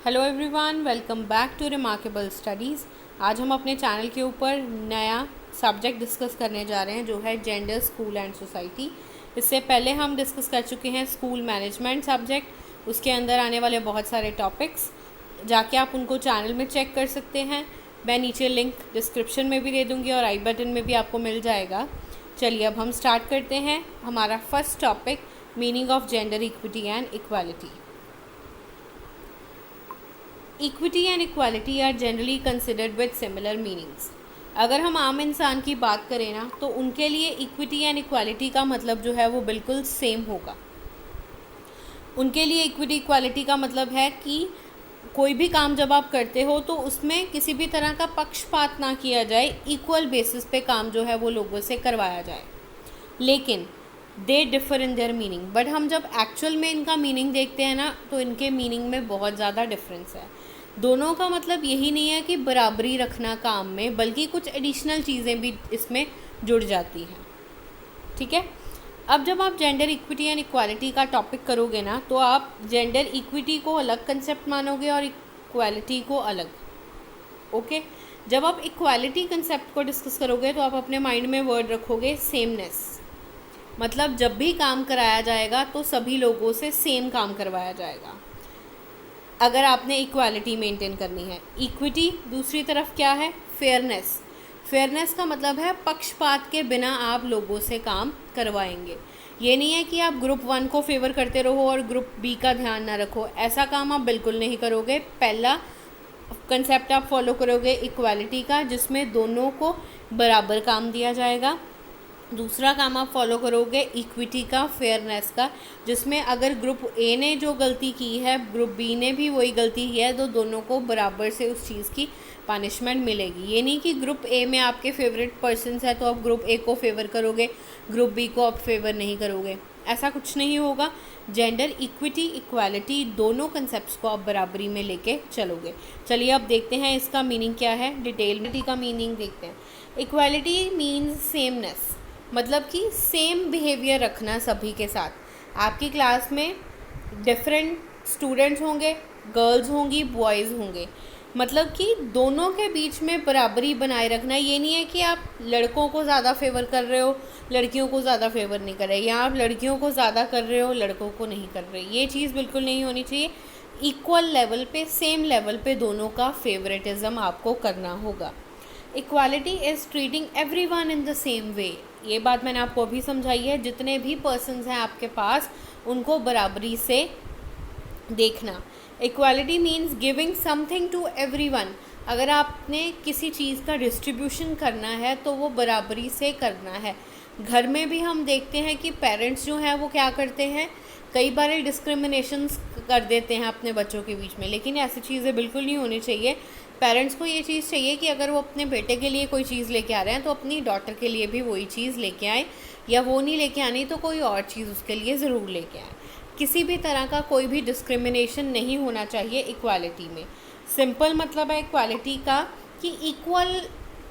Hello everyone, welcome back to remarkable studies. आज हम अपने चैनल के ऊपर नया सब्जेक्ट डिस्कस करने जा रहे हैं जो है जेंडर, स्कूल एंड सोसाइटी। इससे पहले हम डिस्कस कर चुके हैं स्कूल मैनेजमेंट सब्जेक्ट। उसके अंदर आने वाले बहुत सारे टॉपिक्स जाके आप उनको चैनल में चेक कर सकते हैं। मैं नीचे लिंक डिस्क्रिप्शन में भी दे दूँगी और आई बटन में भी आपको मिल जाएगा। चलिए अब हम स्टार्ट करते हैं हमारा first topic, meaning of gender equity and equality. Equity and equality are generally considered with similar meanings. अगर हम आम इंसान की बात करें ना, तो उनके लिए इक्विटी एंड इक्वालिटी का मतलब जो है वो बिल्कुल सेम होगा। उनके लिए इक्विटी इक्वालिटी का मतलब है कि कोई भी काम जब आप करते हो तो उसमें किसी भी तरह का पक्षपात ना किया जाए, इक्वल बेसिस पे काम जो है वो लोगों से करवाया जाए। लेकिन they differ in their meaning, but हम जब एक्चुअल में इनका मीनिंग देखते हैं ना, तो इनके मीनिंग में बहुत ज़्यादा डिफरेंस है। दोनों का मतलब यही नहीं है कि बराबरी रखना काम में, बल्कि कुछ एडिशनल चीज़ें भी इसमें जुड़ जाती हैं। ठीक है, अब जब आप जेंडर इक्विटी एंड इक्वालिटी का टॉपिक करोगे ना, तो आप जेंडर इक्विटी को अलग कंसेप्ट मानोगे और इक्वालिटी को अलग। ओके, जब आप इक्वालिटी कंसेप्ट को डिस्कस करोगे तो आप अपने माइंड में वर्ड रखोगे सेमनेस। मतलब जब भी काम कराया जाएगा तो सभी लोगों से सेम काम करवाया जाएगा, अगर आपने इक्वालिटी मेंटेन करनी है। इक्विटी दूसरी तरफ क्या है? फेयरनेस। फेयरनेस का मतलब है पक्षपात के बिना आप लोगों से काम करवाएंगे। ये नहीं है कि आप ग्रुप 1 को फेवर करते रहो और ग्रुप बी का ध्यान ना रखो, ऐसा काम आप बिल्कुल नहीं करोगे। पहला कंसेप्ट आप फॉलो करोगे इक्वालिटी का, जिसमें दोनों को बराबर काम दिया जाएगा। दूसरा काम आप फॉलो करोगे इक्विटी का, फेयरनेस का, जिसमें अगर ग्रुप ए ने जो गलती की है, ग्रुप बी ने भी वही गलती की है, तो दोनों को बराबर से उस चीज़ की पनिशमेंट मिलेगी। ये नहीं कि ग्रुप ए में आपके फेवरेट पर्सन्स है तो आप ग्रुप ए को फेवर करोगे, ग्रुप बी को आप फेवर नहीं करोगे, ऐसा कुछ नहीं होगा। जेंडर इक्विटी इक्वालिटी दोनों कंसेप्ट्स को आप बराबरी में लेके चलोगे। चलिए अब देखते हैं इसका मीनिंग क्या है, डिटेल का मीनिंग देखते हैं। इक्वालिटी मीन्स सेमनेस, मतलब कि सेम बिहेवियर रखना सभी के साथ। आपकी क्लास में डिफरेंट स्टूडेंट्स होंगे, गर्ल्स होंगी, बॉयज़ होंगे, मतलब कि दोनों के बीच में बराबरी बनाए रखना। ये नहीं है कि आप लड़कों को ज़्यादा फेवर कर रहे हो, लड़कियों को ज़्यादा फेवर नहीं कर रहे, या आप लड़कियों को ज़्यादा कर रहे हो, लड़कों को नहीं कर रहे। ये चीज़ बिल्कुल नहीं होनी चाहिए। इक्वल लेवल पे, सेम लेवल पे दोनों का फेवरेटिज़म आपको करना होगा। Equality is treating everyone in the same way. ये बात मैंने आपको अभी समझाई है। जितने भी पर्सन्स हैं आपके पास, उनको बराबरी से देखना। Equality means giving something to everyone. अगर आपने किसी चीज़ का डिस्ट्रीब्यूशन करना है तो वो बराबरी से करना है। घर में भी हम देखते हैं कि पेरेंट्स जो हैं वो क्या करते हैं, कई बार डिस्क्रिमिनेशंस कर देते हैं अपने बच्चों के बीच में, लेकिन ऐसी चीज़ें बिल्कुल नहीं होनी चाहिए। पेरेंट्स को ये चीज़ चाहिए कि अगर वो अपने बेटे के लिए कोई चीज़ लेके आ रहे हैं तो अपनी डॉटर के लिए भी वही चीज़ लेके आए, या वो नहीं लेके आनी तो कोई और चीज़ उसके लिए ज़रूर लेके आए। किसी भी तरह का कोई भी डिस्क्रिमिनेशन नहीं होना चाहिए इक्वालिटी में। सिंपल मतलब है इक्वालिटी का कि इक्वल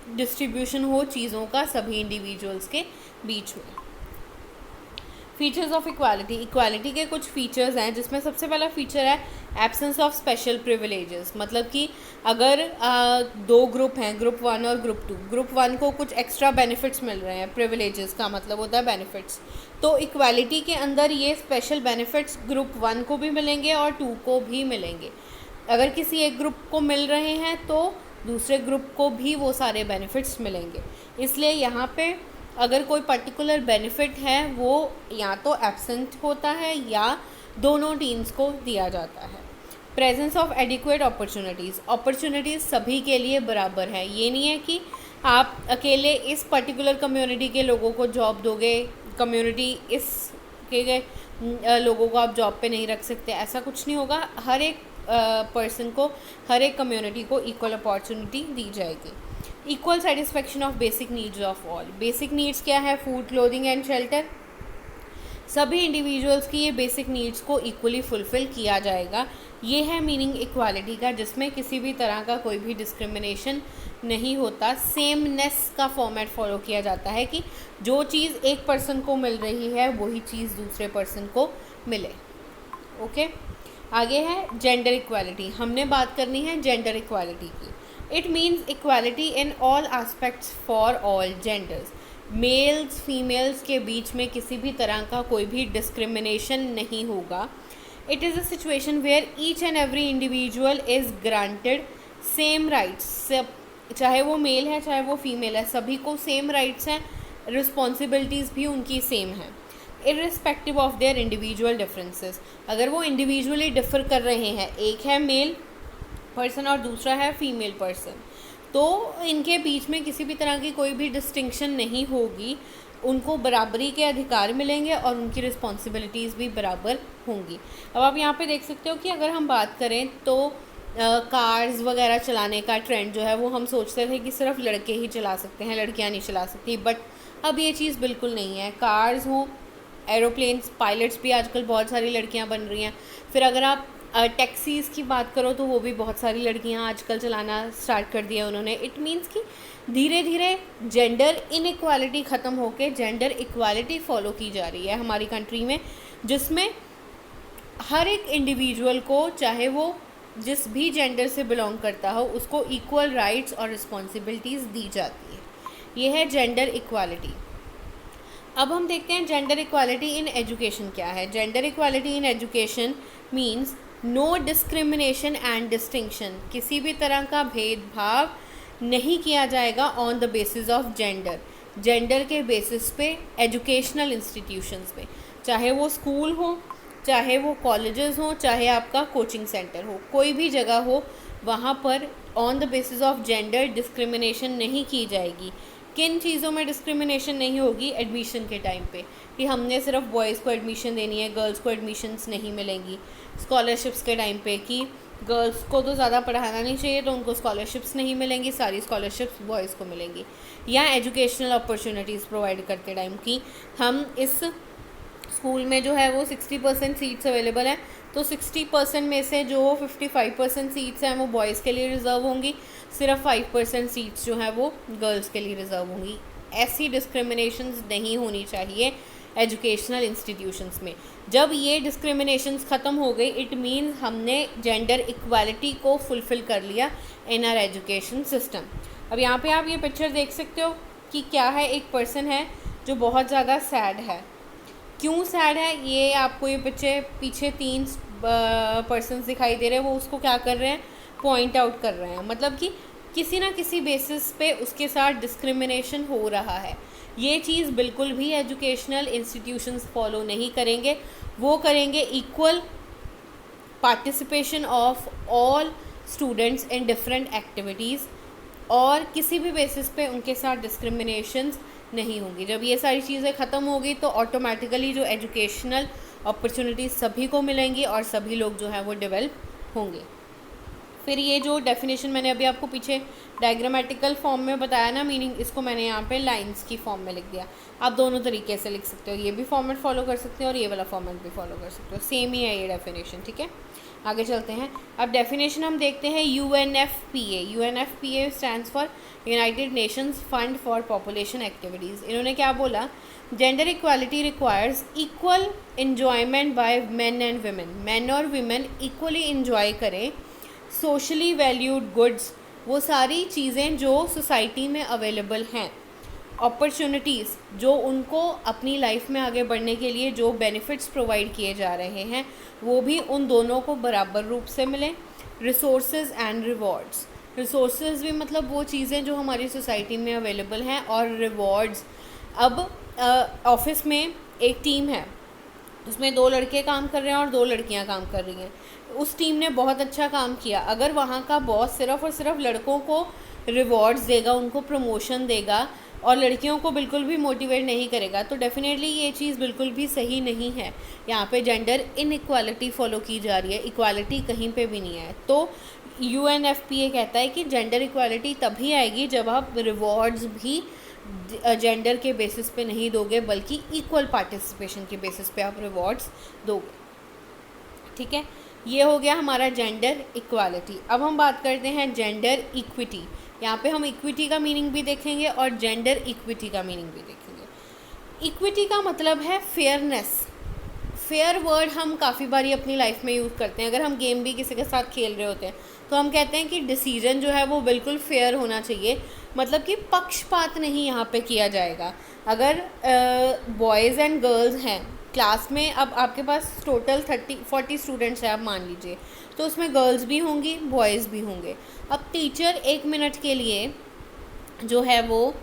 डिस्ट्रीब्यूशन हो चीज़ों का सभी इंडिविजुअल्स के बीच में। Features of equality. इक्वालिटी के कुछ फीचर्स हैं, जिसमें सबसे पहला फीचर है एब्सेंस ऑफ स्पेशल प्रिविलेजेस। मतलब कि अगर दो ग्रुप हैं, ग्रुप 1 और ग्रुप 2, ग्रुप 1 को कुछ एक्स्ट्रा बेनिफिट्स मिल रहे हैं, प्रिविलेजेस का मतलब होता है बेनिफिट्स, तो इक्वालिटी के अंदर ये स्पेशल बेनिफिट्स ग्रुप 1 को भी मिलेंगे और 2 को भी मिलेंगे। अगर किसी एक ग्रुप को मिल रहे हैं तो दूसरे ग्रुप को भी वो सारे बेनिफिट्स मिलेंगे। इसलिए यहाँ पे अगर कोई पर्टिकुलर बेनिफिट है वो या तो एब्सेंट होता है या दोनों टीम्स को दिया जाता है। प्रेजेंस ऑफ एडिक्वेट अपॉर्चुनिटीज़ सभी के लिए बराबर है। ये नहीं है कि आप अकेले इस पर्टिकुलर कम्युनिटी के लोगों को जॉब दोगे, कम्युनिटी इस के लोगों को आप जॉब पे नहीं रख सकते, ऐसा कुछ नहीं होगा। हर एक पर्सन को, हर एक कम्युनिटी को इक्वल अपॉर्चुनिटी दी जाएगी। Equal satisfaction of basic needs of all. Basic needs क्या है? Food, clothing and shelter. सभी इंडिविजुअल्स की ये बेसिक नीड्स को इक्वली फुलफ़िल किया जाएगा। ये है मीनिंग इक्वालिटी का, जिसमें किसी भी तरह का कोई भी डिस्क्रिमिनेशन नहीं होता। सेमनेस का फॉर्मेट फॉलो किया जाता है कि जो चीज़ एक पर्सन को मिल रही है वही चीज़ दूसरे पर्सन को मिले। ओके, आगे है जेंडर इक्वालिटी, हमने बात करनी है जेंडर इक्वालिटी की। It means equality in all aspects for all genders. Mails females के बीच में किसी भी तरह का कोई भी डिस्क्रिमिनेशन नहीं होगा। It is a situation where each and every individual is granted same rights. चाहे वो मेल है चाहे वो फीमेल है, सभी को सेम राइट्स हैं, रिस्पॉन्सिबिलिटीज़ भी उनकी सेम हैं, irrespective of their individual differences. अगर वो इंडिविजुअली डिफर कर रहे हैं, एक है मेल पर्सन और दूसरा है फीमेल पर्सन, तो इनके बीच में किसी भी तरह की कोई भी डिस्टिंक्शन नहीं होगी, उनको बराबरी के अधिकार मिलेंगे और उनकी रिस्पॉन्सिबिलिटीज़ भी बराबर होंगी। अब आप यहाँ पे देख सकते हो कि अगर हम बात करें तो कार्स वगैरह चलाने का ट्रेंड जो है वो हम सोचते थे कि सिर्फ लड़के ही चला सकते हैं, लड़कियाँ नहीं चला सकती, बट अब ये चीज़ बिल्कुल नहीं है। कार्स हों, एरोप्लेन्स, पायलट्स भी आजकल बहुत सारी लड़कियां बन रही हैं। फिर अगर आप टैक्सीज़ की बात करो तो वो भी बहुत सारी लड़कियां आजकल चलाना स्टार्ट कर दिया उन्होंने। इट मीन्स कि धीरे धीरे जेंडर इनइक्वालिटी ख़त्म होकर जेंडर इक्वालिटी फॉलो की जा रही है हमारी कंट्री में, जिसमें हर एक इंडिविजुअल को, चाहे वो जिस भी जेंडर से बिलोंग करता हो, उसको इक्वल राइट्स और रिस्पॉन्सिबिलिटीज़ दी जाती है। ये है जेंडर इक्वालिटी। अब हम देखते हैं जेंडर इक्वालिटी इन एजुकेशन क्या है। Gender equality in education means no discrimination and distinction. किसी भी तरह का भेदभाव नहीं किया जाएगा on the basis of gender. Gender के बेसिस पे एजुकेशनल इंस्टीट्यूशंस पे, चाहे वो स्कूल हो, चाहे वो कॉलेजेस हो, चाहे आपका कोचिंग सेंटर हो, कोई भी जगह हो, वहाँ पर on the basis of gender discrimination नहीं की जाएगी। किन चीज़ों में डिस्क्रिमिनेशन नहीं होगी? एडमिशन के टाइम पे, कि हमने सिर्फ बॉयज़ को एडमिशन देनी है, गर्ल्स को एडमिशन्स नहीं मिलेंगी। स्कॉलरशिप्स के टाइम पे, कि गर्ल्स को तो ज़्यादा पढ़ाना नहीं चाहिए तो उनको स्कॉलरशिप्स नहीं मिलेंगी, सारी स्कॉलरशिप्स बॉयज़ को मिलेंगी। या एजुकेशनल अपॉर्चुनिटीज़ प्रोवाइड करते टाइम की हम इस स्कूल में जो है वो 60% सीट्स अवेलेबल हैं, तो 60% में से जो 55% सीट्स हैं वो बॉयज़ के लिए रिज़र्व होंगी, सिर्फ 5% सीट्स जो हैं वो गर्ल्स के लिए रिज़र्व होंगी। ऐसी डिस्क्रिमिनेशंस नहीं होनी चाहिए एजुकेशनल इंस्टीट्यूशंस में। जब ये डिस्क्रिमिनेशंस ख़त्म हो गई, इट मीन्स हमने जेंडर इक्वालिटी को फुलफ़िल कर लिया इन आवर एजुकेशन सिस्टम। अब यहाँ पे आप ये पिक्चर देख सकते हो कि क्या है, एक पर्सन है जो बहुत ज़्यादा सैड है। क्यों सैड है? ये आपको ये पीछे 3 पर्सन्स दिखाई दे रहे हैं, वो उसको क्या कर रहे हैं? पॉइंट आउट कर रहे हैं। मतलब कि किसी ना किसी बेसिस पे उसके साथ डिस्क्रिमिनेशन हो रहा है। ये चीज़ बिल्कुल भी एजुकेशनल इंस्टीट्यूशंस फॉलो नहीं करेंगे। वो करेंगे equal participation of all students in different activities, और किसी भी बेसिस पे उनके साथ डिस्क्रिमिनेशंस नहीं होंगी। जब ये सारी चीज़ें ख़त्म होगी तो ऑटोमेटिकली जो एजुकेशनल अपॉर्चुनिटीज़ सभी को मिलेंगी और सभी लोग जो है वो डेवलप होंगे। फिर ये जो डेफिनेशन मैंने अभी आपको पीछे डायग्रामेटिकल फॉर्म में बताया ना मीनिंग, इसको मैंने यहाँ पे लाइंस की फॉर्म में लिख दिया। आप दोनों तरीके से लिख सकते हो, ये भी फॉर्मेट फॉलो कर सकते हो और ये वाला फॉर्मेट भी फॉलो कर सकते हो, सेम ही है ये डेफिनेशन। ठीक है, आगे चलते हैं। अब डेफिनेशन हम देखते हैं UNFPA। UNFPA stands for united nations fund for population activities. इन्होंने क्या बोला? Gender equality requires equal enjoyment by men and women. Man और वीमेन इक्वली इन्जॉय करें सोशली वैल्यूड गुड्स, वो सारी चीज़ें जो सोसाइटी में अवेलेबल हैं, अपॉर्चुनिटीज़ जो उनको अपनी लाइफ में आगे बढ़ने के लिए जो बेनिफिट्स प्रोवाइड किए जा रहे हैं, वो भी उन दोनों को बराबर रूप से मिलें। Resources and rewards. रिसोर्सेज भी मतलब वो चीज़ें जो हमारी सोसाइटी में अवेलेबल हैं, और रिवॉर्ड्स। अब ऑफिस में एक टीम है, उसमें 2 लड़के काम कर रहे हैं और 2 लड़कियां काम कर रही हैं। उस टीम ने बहुत अच्छा काम किया। अगर वहाँ का बॉस सिर्फ और सिर्फ लड़कों को रिवॉर्ड्स देगा, उनको प्रमोशन देगा और लड़कियों को बिल्कुल भी मोटिवेट नहीं करेगा, तो डेफिनेटली ये चीज़ बिल्कुल भी सही नहीं है। यहाँ पे जेंडर इनइक्वालिटी फॉलो की जा रही है, इक्वालिटी कहीं पे भी नहीं है। तो UNFPA कहता है कि जेंडर इक्वालिटी तभी आएगी जब आप रिवॉर्ड्स भी जेंडर के बेसिस पे नहीं दोगे, बल्कि इक्वल पार्टिसिपेशन के बेसिस पे आप रिवॉर्ड्स दोगे। ठीक है, ये हो गया हमारा जेंडर इक्वालिटी। अब हम बात करते हैं जेंडर इक्विटी। यहाँ पे हम इक्विटी का मीनिंग भी देखेंगे और जेंडर इक्विटी का मीनिंग भी देखेंगे। इक्विटी का मतलब है फेयरनेस, फेयर वर्ड हम काफ़ी बारी अपनी लाइफ में यूज़ करते हैं। अगर हम गेम भी किसी के साथ खेल रहे होते हैं तो हम कहते हैं कि डिसीजन जो है वो बिल्कुल फेयर होना चाहिए, मतलब कि पक्षपात नहीं यहाँ पे किया जाएगा। अगर बॉयज़ एंड गर्ल्स हैं क्लास में, अब आपके पास टोटल 30-40 स्टूडेंट्स हैं आप मान लीजिए, तो उसमें गर्ल्स भी होंगी बॉयज़ भी होंगे। अब टीचर 1 मिनट के लिए जो है वो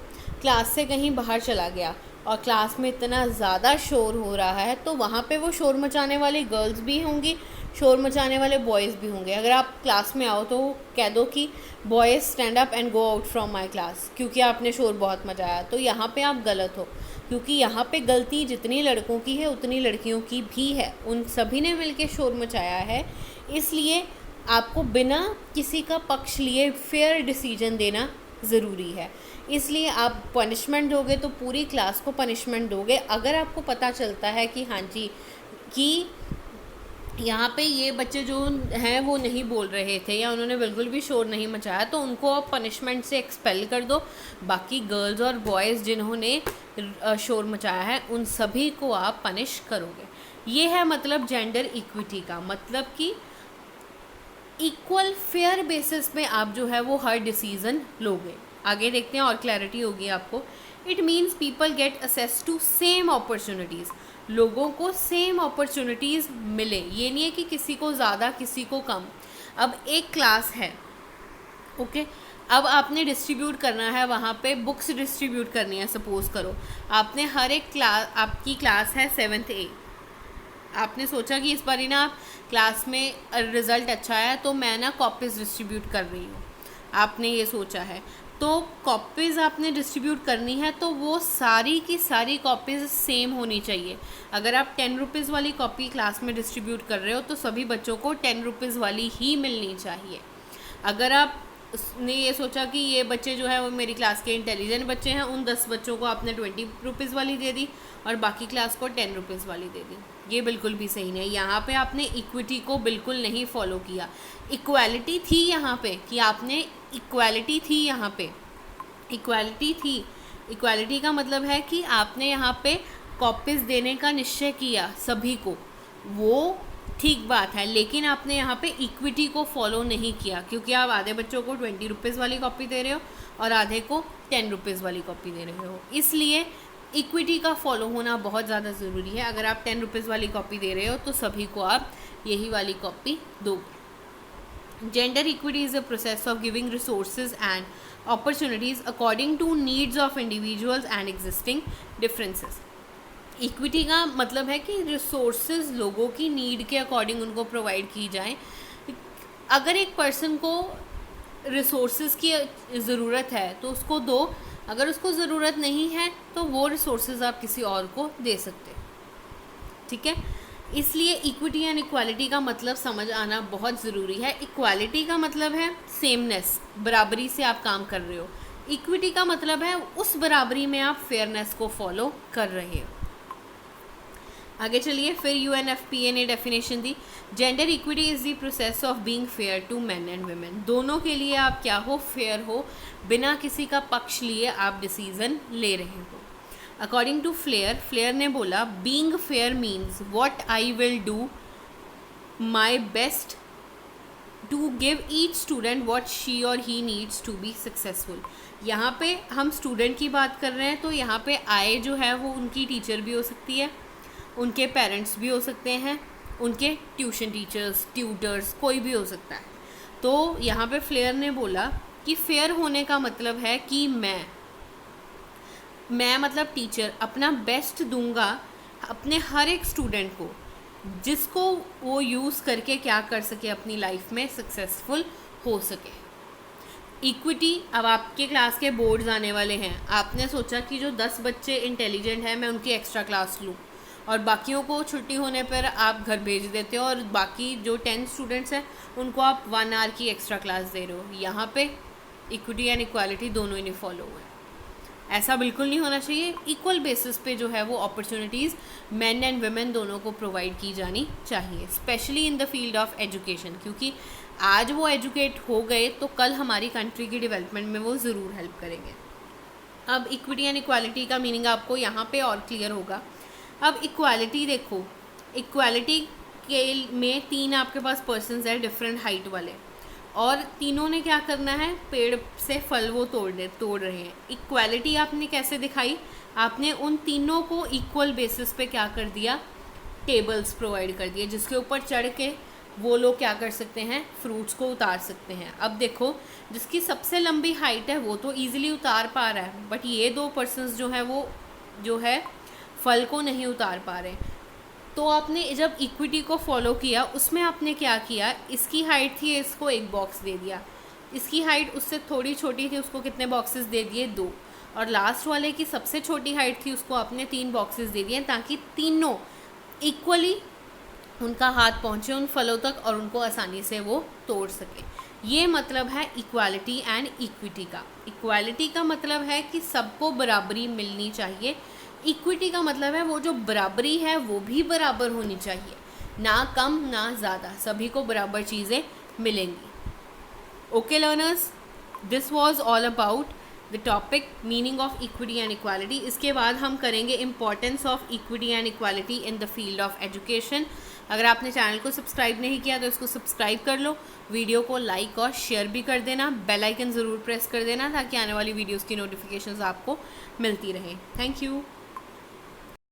क्लास से कहीं बाहर चला गया और क्लास में इतना ज़्यादा शोर हो रहा है, तो वहाँ पे वो शोर मचाने वाली गर्ल्स भी होंगी, शोर मचाने वाले बॉयज़ भी होंगे। अगर आप क्लास में आओ तो कह दो कि boys stand up and go out from my class, क्योंकि आपने शोर बहुत मचाया। तो यहाँ पे आप गलत हो, क्योंकि यहाँ पे गलती जितनी लड़कों की है उतनी लड़कियों की भी है। उन सभी ने मिलके शोर मचाया है, इसलिए आपको बिना किसी का पक्ष लिए फेयर डिसीजन देना ज़रूरी है। इसलिए आप पनिशमेंट दोगे तो पूरी क्लास को पनिशमेंट दोगे। अगर आपको पता चलता है कि हाँ जी कि यहाँ पे ये बच्चे जो हैं वो नहीं बोल रहे थे या उन्होंने बिल्कुल भी शोर नहीं मचाया, तो उनको आप पनिशमेंट से एक्सपेल कर दो। बाकी गर्ल्स और बॉयज़ जिन्होंने शोर मचाया है उन सभी को आप पनिश करोगे। ये है मतलब जेंडर इक्विटी का, मतलब कि इक्वल फेयर बेसिस में आप जो है वो हर डिसीज़न लोगे। आगे देखते हैं और क्लैरिटी होगी आपको। It means people get access to same opportunities, लोगों को सेम अपॉर्चुनिटीज़ मिले। ये नहीं है कि किसी को ज़्यादा किसी को कम। अब एक क्लास है, ओके, अब आपने डिस्ट्रीब्यूट करना है, वहाँ पे बुक्स डिस्ट्रीब्यूट करनी है। सपोज़ करो आपने हर एक क्लास, आपकी क्लास है 7th A, आपने सोचा कि इस बारी ना आप क्लास में रिज़ल्ट अच्छा है तो मैं ना कॉपीज़ डिस्ट्रीब्यूट कर रही हूँ, आपने ये सोचा है। तो कॉपीज़ आपने डिस्ट्रीब्यूट करनी है तो वो सारी की सारी कॉपीज़ सेम होनी चाहिए। अगर आप 10 रुपीज़ वाली कॉपी क्लास में डिस्ट्रीब्यूट कर रहे हो तो सभी बच्चों को 10 रुपीज़ वाली ही मिलनी चाहिए। अगर आप ने ये सोचा कि ये बच्चे जो है वो मेरी क्लास के इंटेलिजेंट बच्चे हैं, उन 10 बच्चों को आपने 20 रुपीज़ वाली दे दी और बाकी क्लास को 10 रुपीज़ वाली दे दी, ये बिल्कुल भी सही नहीं। यहाँ पे आपने इक्विटी को बिल्कुल नहीं फॉलो किया। इक्वालिटी थी यहाँ पे कि आपने इक्वालिटी थी, यहाँ पे इक्वालिटी थी। इक्वालिटी का मतलब है कि आपने यहाँ पे कॉपीज़ देने का निश्चय किया सभी को, वो ठीक बात है, लेकिन आपने यहाँ पे इक्विटी को फॉलो नहीं किया, क्योंकि आप आधे बच्चों को 20 रुपीज़ वाली कॉपी दे रहे हो और आधे को 10 रुपीज़ वाली कॉपी दे रहे हो। इसलिए इक्विटी का फॉलो होना बहुत ज़्यादा ज़रूरी है। अगर आप 10 रुपीज़ वाली कॉपी दे रहे हो तो सभी को आप यही वाली कॉपी दोगे। Gender equity is a process of giving resources and opportunities according to needs of individuals and existing differences. Equity का मतलब है कि रिसोर्सेज लोगों की नीड के अकॉर्डिंग उनको प्रोवाइड की जाए। अगर एक पर्सन को रिसोर्सेज की ज़रूरत है तो उसको दो, अगर उसको ज़रूरत नहीं है तो वो रिसोर्सेज आप किसी और को दे सकते हो, ठीक है। इसलिए इक्विटी एंड इक्वालिटी का मतलब समझ आना बहुत ज़रूरी है। इक्वालिटी का मतलब है सेमनेस, बराबरी से आप काम कर रहे हो। इक्विटी का मतलब है उस बराबरी में आप फेयरनेस को फॉलो कर रहे हो। आगे चलिए, फिर UNFPA ने डेफिनेशन दी, gender equity is the process of being fair to men and women. दोनों के लिए आप क्या हो, फेयर हो, बिना किसी का पक्ष लिए आप डिसीजन ले रहे हो। अकॉर्डिंग टू फ्लेयर ने बोला, being fair means what I will do my best to give each student what she और he needs to be successful. यहाँ पे हम स्टूडेंट की बात कर रहे हैं, तो यहाँ पे आई जो है वो उनकी टीचर भी हो सकती है, उनके पेरेंट्स भी हो सकते हैं, उनके ट्यूशन टीचर्स, ट्यूटर्स, कोई भी हो सकता है। तो यहाँ पे फ्लेयर ने बोला कि फेयर होने का मतलब है कि मैं मतलब टीचर अपना बेस्ट दूंगा अपने हर एक स्टूडेंट को, जिसको वो यूज़ करके क्या कर सके, अपनी लाइफ में सक्सेसफुल हो सके। इक्विटी, अब आपके क्लास के बोर्ड्स आने वाले हैं, आपने सोचा कि जो 10 बच्चे इंटेलिजेंट हैं मैं उनकी एक्स्ट्रा क्लास लूँ और बाकियों को छुट्टी होने पर आप घर भेज देते हो और बाकी जो 10 स्टूडेंट्स हैं उनको आप 1 आवर की एक्स्ट्रा क्लास दे रहे हो। यहाँ पे इक्विटी एंड इक्वालिटी दोनों ही नहीं फॉलो हुए। ऐसा बिल्कुल नहीं होना चाहिए। इक्वल बेसिस पे जो है वो अपॉर्चुनिटीज़ मेन एंड वुमेन दोनों को प्रोवाइड की जानी चाहिए, specially in the field of education, क्योंकि आज वो एजुकेट हो गए तो कल हमारी कंट्री की डेवलपमेंट में वो ज़रूर हेल्प करेंगे। अब इक्विटी एंड इक्वालिटी का मीनिंग आपको यहाँ पे और क्लियर होगा। अब इक्वालिटी देखो, इक्वालिटी के में 3 आपके पास पर्सन्स है डिफरेंट हाइट वाले, और तीनों ने क्या करना है, पेड़ से फल वो तोड़ रहे हैं। इक्वालिटी आपने कैसे दिखाई, आपने उन तीनों को इक्वल बेसिस पे क्या कर दिया, टेबल्स प्रोवाइड कर दिए, जिसके ऊपर चढ़ के वो लोग क्या कर सकते हैं, फ्रूट्स को उतार सकते हैं। अब देखो, जिसकी सबसे लंबी हाइट है वो तो ईजिली उतार पा रहा है, बट ये 2 पर्सन्स जो है वो जो है फल को नहीं उतार पा रहे। तो आपने जब इक्विटी को फॉलो किया, उसमें आपने क्या किया, इसकी हाइट थी, इसको 1 बॉक्स दे दिया, इसकी हाइट उससे थोड़ी छोटी थी, उसको कितने बॉक्सेस दे दिए, 2, और लास्ट वाले की सबसे छोटी हाइट थी, उसको आपने 3 बॉक्सेस दे दिए, ताकि तीनों इक्वली उनका हाथ पहुँचे उन फलों तक और उनको आसानी से वो तोड़ सके। ये मतलब है इक्वालिटी एंड इक्विटी का। इक्वालिटी का मतलब है कि सबको बराबरी मिलनी चाहिए, इक्विटी का मतलब है वो जो बराबरी है वो भी बराबर होनी चाहिए, ना कम ना ज़्यादा, सभी को बराबर चीज़ें मिलेंगी। Okay learners, this was all about the topic meaning of equity and equality. इसके बाद हम करेंगे importance of equity and equality in the field of education. अगर आपने चैनल को सब्सक्राइब नहीं किया तो इसको सब्सक्राइब कर लो, वीडियो को लाइक और शेयर भी कर देना, बेल आइकन ज़रूर प्रेस कर देना ताकि आने वाली वीडियोज़ की नोटिफिकेशंस आपको मिलती रहें। Thank you.